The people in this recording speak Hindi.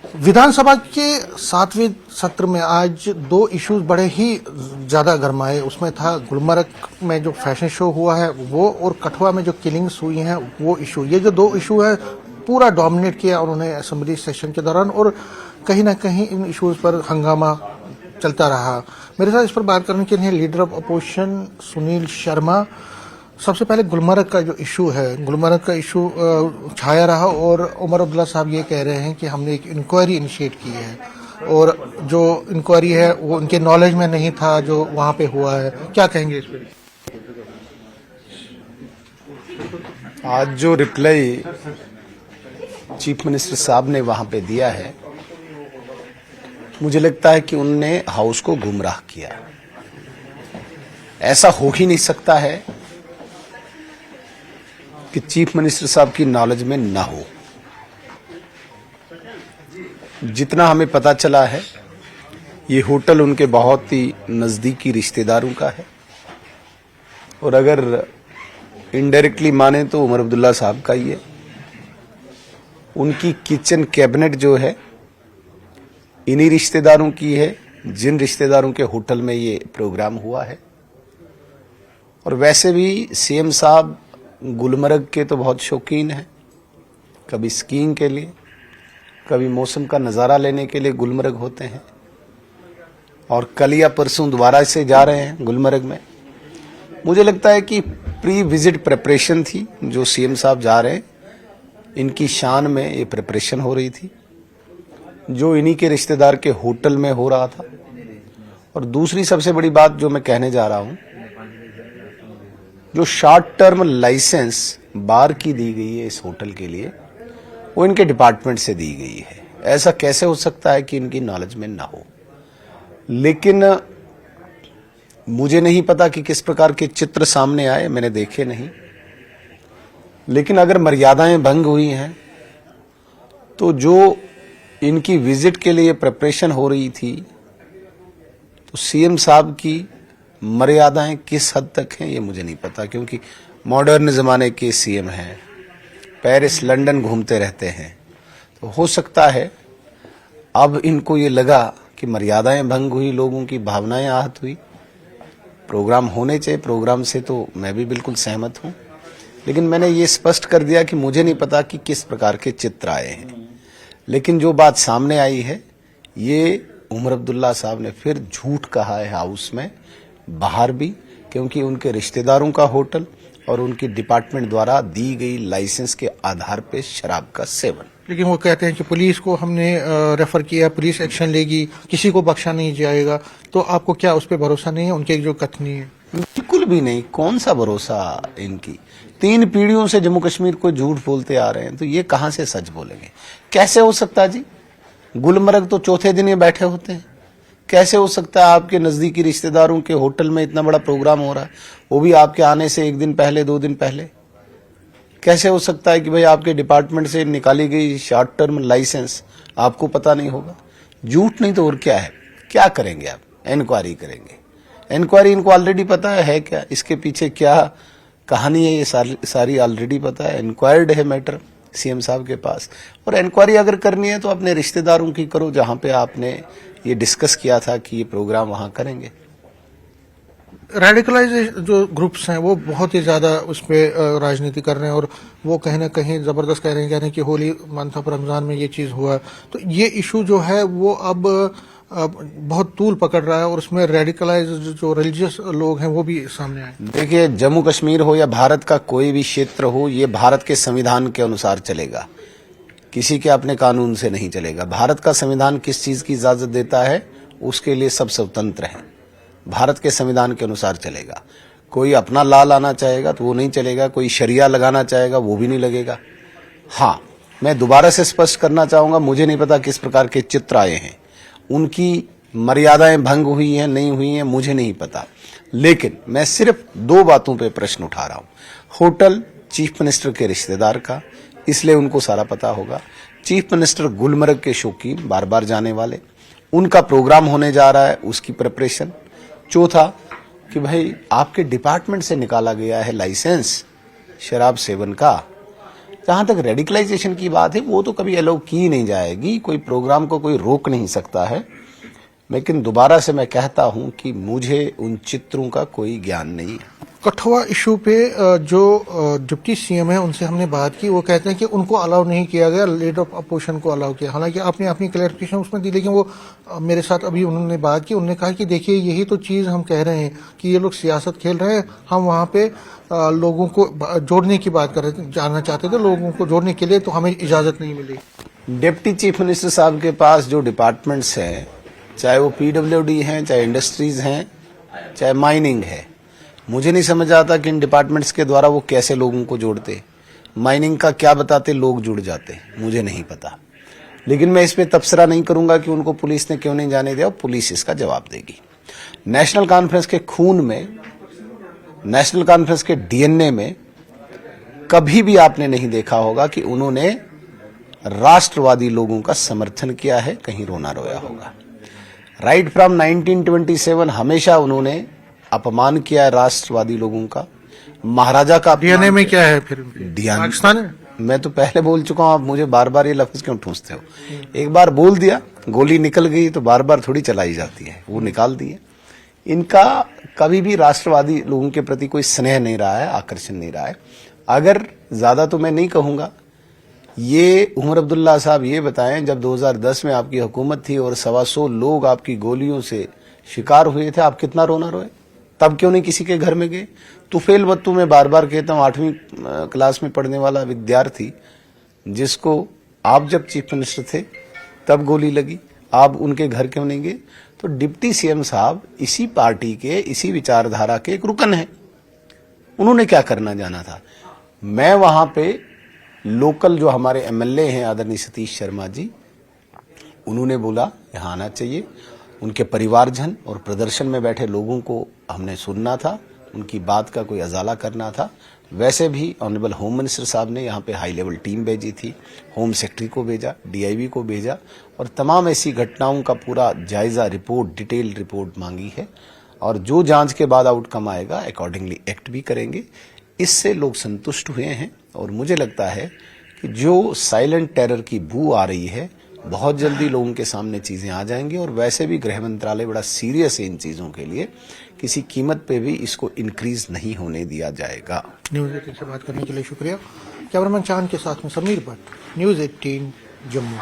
विधानसभा के 7वें सत्र में आज दो इश्यूज बड़े ही ज्यादा गरमाए। उसमें था गुलमर्ग में जो फैशन शो हुआ है वो, और कठुआ में जो किलिंग्स हुई हैं वो इशू। ये जो दो इशू है पूरा डोमिनेट किया उन्होंने असेंबली सेशन के दौरान, और कहीं ना कहीं इन इश्यूज पर हंगामा चलता रहा। मेरे साथ इस पर बात करने के लिए leader of opposition Sunil Sharma. सबसे पहले गुलमर्ग का जो इशू है, गुलमर्ग का इशू छाया रहा और उमर अब्दुल्ला साहब ये कह रहे हैं कि हमने एक इंक्वायरी इनिशिएट की है, और जो इंक्वायरी है वो उनके नॉलेज में नहीं था जो वहां पे हुआ है। क्या कहेंगे इस पर? आज जो रिप्लाई चीफ मिनिस्टर साहब ने वहां पे दिया है, मुझे लगता है कि उनने हाउस को गुमराह किया। ऐसा हो ही नहीं सकता है कि चीफ मिनिस्टर साहब की नॉलेज में ना हो। जितना हमें पता चला है, ये होटल उनके बहुत ही नजदीकी रिश्तेदारों का है, और अगर इनडायरेक्टली माने तो उमर अब्दुल्ला साहब का ही है। उनकी किचन कैबिनेट जो है इन्हीं रिश्तेदारों की है, जिन रिश्तेदारों के होटल में ये प्रोग्राम हुआ है। और वैसे भी सीएम साहब गुलमर्ग के तो बहुत शौकीन हैं। कभी स्कीइंग के लिए, कभी मौसम का नज़ारा लेने के लिए गुलमर्ग होते हैं, और कल या परसों दोबारा से जा रहे हैं गुलमर्ग में। मुझे लगता है कि प्री विजिट प्रिपरेशन थी, जो सीएम साहब जा रहे हैं इनकी शान में ये प्रिपरेशन हो रही थी, जो इन्हीं के रिश्तेदार के होटल में हो रहा था। और दूसरी सबसे बड़ी बात जो मैं कहने जा रहा हूं, जो शॉर्ट टर्म लाइसेंस बार की दी गई है इस होटल के लिए, वो इनके डिपार्टमेंट से दी गई है। ऐसा कैसे हो सकता है कि इनकी नॉलेज में ना हो? लेकिन मुझे नहीं पता कि किस प्रकार के चित्र सामने आए, मैंने देखे नहीं। लेकिन अगर मर्यादाएं भंग हुई हैं तो जो इनकी विजिट के लिए प्रिपरेशन हो रही थी, तो सीएम साहब की मर्यादाएं किस हद तक हैं ये मुझे नहीं पता, क्योंकि मॉडर्न जमाने के सीएम हैं, पेरिस लंदन घूमते रहते हैं। तो हो सकता है अब इनको ये लगा कि मर्यादाएं भंग हुई, लोगों की भावनाएं आहत हुई। प्रोग्राम होने चाहिए, प्रोग्राम से तो मैं भी बिल्कुल सहमत हूं, लेकिन मैंने ये स्पष्ट कर दिया कि मुझे नहीं पता कि किस प्रकार के चित्र आए हैं। लेकिन जो बात सामने आई है, ये उमर अब्दुल्ला साहब ने फिर झूठ कहा है हाउस में, बाहर भी, क्योंकि उनके रिश्तेदारों का होटल और उनकी डिपार्टमेंट द्वारा दी गई लाइसेंस के आधार पे शराब का सेवन। लेकिन वो कहते हैं कि पुलिस को हमने रेफर किया, पुलिस एक्शन लेगी, किसी को बख्शा नहीं जाएगा। तो आपको क्या उस पर भरोसा नहीं है, उनके जो कथनी है? बिल्कुल भी नहीं। कौन सा भरोसा इनकी? 3 पीढ़ियों से जम्मू कश्मीर को झूठ बोलते आ रहे हैं, तो ये कहां से सच बोलेंगे? कैसे हो सकता जी? गुलमर्ग तो चौथे दिन ये बैठे होते हैं। कैसे हो सकता है आपके नजदीकी रिश्तेदारों के होटल में इतना बड़ा प्रोग्राम हो रहा है, वो भी आपके आने से 1 दिन पहले, 2 दिन पहले? कैसे हो सकता है कि भाई आपके डिपार्टमेंट से निकाली गई शॉर्ट टर्म लाइसेंस आपको पता नहीं होगा? झूठ नहीं तो और क्या है? क्या करेंगे आप? इंक्वायरी करेंगे। इंक्वायरी इनको ऑलरेडी पता है क्या इसके पीछे क्या कहानी है, ये सारी ऑलरेडी पता है। इंक्वायर्ड है मैटर सीएम साहब के पास, और इंक्वायरी अगर करनी है तो अपने रिश्तेदारों की करो, जहां पे आपने ये डिस्कस किया था कि ये प्रोग्राम वहां करेंगे। रेडिकलाइज जो ग्रुप्स हैं वो बहुत ही ज्यादा उस पर राजनीति कर रहे हैं, और वो कहीं ना कहीं जबरदस्त कह रहे हैं कि होली मंथ ऑफ रमजान में ये चीज हुआ। तो ये इशू जो है वो अब बहुत तूल पकड़ रहा है, और उसमें रेडिकलाइज जो रिलीजियस लोग हैं वो भी सामने आए। देखिए, जम्मू कश्मीर हो या भारत का कोई भी क्षेत्र हो, ये भारत के संविधान के अनुसार चलेगा, किसी के अपने कानून से नहीं चलेगा। भारत का संविधान किस चीज की इजाजत देता है उसके लिए सब स्वतंत्र है, भारत के संविधान के अनुसार चलेगा। कोई अपना लॉ लाना चाहेगा तो वो नहीं चलेगा, कोई शरिया लगाना चाहेगा वो भी नहीं लगेगा। हाँ, मैं दोबारा से स्पष्ट करना चाहूंगा, मुझे नहीं पता किस प्रकार के चित्र आए हैं, उनकी मर्यादाएं भंग हुई हैं नहीं हुई हैं मुझे नहीं पता। लेकिन मैं सिर्फ 2 बातों पे प्रश्न उठा रहा हूं। होटल चीफ मिनिस्टर के रिश्तेदार का, इसलिए उनको सारा पता होगा। चीफ मिनिस्टर गुलमर्ग के शौकीन, बार बार जाने वाले, उनका प्रोग्राम होने जा रहा है, उसकी प्रिपरेशन। चौथा कि भाई आपके डिपार्टमेंट से निकाला गया है लाइसेंस शराब सेवन का, जहां तक रेडिकलाइजेशन की बात है वो तो कभी अलाउ की नहीं जाएगी, कोई प्रोग्राम को कोई रोक नहीं सकता है। लेकिन दोबारा से मैं कहता हूं कि मुझे उन चित्रों का कोई ज्ञान नहीं है। कठुआ इशू पे जो डिप्टी सीएम है उनसे हमने बात की, वो कहते हैं कि उनको अलाउ नहीं किया गया, लीडर ऑफ अपोजिशन को अलाउ किया। हालांकि आपने अपनी क्लैरिफिकेशन उसमें दी, लेकिन वो मेरे साथ अभी उन्होंने बात की, उन्होंने कहा कि देखिए यही तो चीज हम कह रहे हैं कि ये लोग सियासत खेल रहे हैं, हम वहां पे लोगों को जोड़ने की बात कर रहे थे, जानना चाहते थे लोगों को जोड़ने के लिए, तो हमें इजाजत नहीं मिली। डिप्टी चीफ मिनिस्टर साहब के पास जो डिपार्टमेंट्स हैं, चाहे वो पीडब्ल्यूडी हैं, चाहे इंडस्ट्रीज हैं, चाहे माइनिंग है, मुझे नहीं समझ आता कि इन डिपार्टमेंट्स के द्वारा वो कैसे लोगों को जोड़ते। माइनिंग का क्या बताते, लोग जुड़ जाते, मुझे नहीं पता। लेकिन मैं इसमें तबसरा नहीं करूंगा कि उनको पुलिस ने क्यों नहीं जाने दिया, पुलिस इसका जवाब देगी। नेशनल कॉन्फ्रेंस के खून में, नेशनल कॉन्फ्रेंस के डीएनए में कभी भी आपने नहीं देखा होगा कि उन्होंने राष्ट्रवादी लोगों का समर्थन किया है, कहीं रोना रोया होगा। राइट फ्रॉम 1927 हमेशा उन्होंने अपमान किया है राष्ट्रवादी लोगों का, महाराजा का। डीएनए में क्या है फिर? पाकिस्तान है। मैं तो पहले बोल चुका हूं, आप मुझे बार बार ये लफ्ज क्यों ठूंसते हो? एक बार बोल दिया, गोली निकल गई तो बार बार थोड़ी चलाई जाती है, वो निकाल दी है। इनका कभी भी राष्ट्रवादी लोगों के प्रति कोई स्नेह नहीं रहा है, आकर्षण नहीं रहा है। अगर ज्यादा तो मैं नहीं कहूंगा, ये उमर अब्दुल्ला साहब ये बताएं, जब 2010 में आपकी हुकूमत थी और 125 लोग आपकी गोलियों से शिकार हुए थे, आप कितना रोना रोए? तब क्यों नहीं किसी के घर में गए? तुफेल बत्तू में बार बार कहता हूं, 8वीं क्लास में पढ़ने वाला विद्यार्थी जिसको आप जब चीफ मिनिस्टर थे तब गोली लगी, आप उनके घर क्यों नहीं गए? तो डिप्टी सीएम साहब इसी पार्टी के, इसी विचारधारा के एक रुकन है, उन्होंने क्या करना जाना था? मैं वहां पे लोकल जो हमारे एमएलए हैं आदरणीय सतीश शर्मा जी, उन्होंने बोला यहां आना चाहिए। उनके परिवारजन और प्रदर्शन में बैठे लोगों को हमने सुनना था, उनकी बात का कोई अजाला करना था। वैसे भी ऑनरेबल होम मिनिस्टर साहब ने यहाँ पे हाई लेवल टीम भेजी थी, होम सेक्रेटरी को भेजा, डीआईवी को भेजा और तमाम ऐसी घटनाओं का पूरा जायजा रिपोर्ट, डिटेल रिपोर्ट मांगी है। और जो जांच के बाद आउटकम आएगा अकॉर्डिंगली एक्ट भी करेंगे। इससे लोग संतुष्ट हुए हैं और मुझे लगता है कि जो साइलेंट टेरर की बू आ रही है, बहुत जल्दी लोगों के सामने चीजें आ जाएंगी। और वैसे भी गृह मंत्रालय बड़ा सीरियस है इन चीजों के लिए, किसी कीमत पे भी इसको इंक्रीज नहीं होने दिया जाएगा। न्यूज़ 18 से बात करने के लिए शुक्रिया। कैमरामैन चांद के साथ में समीर भट्ट, न्यूज़ 18 जम्मू।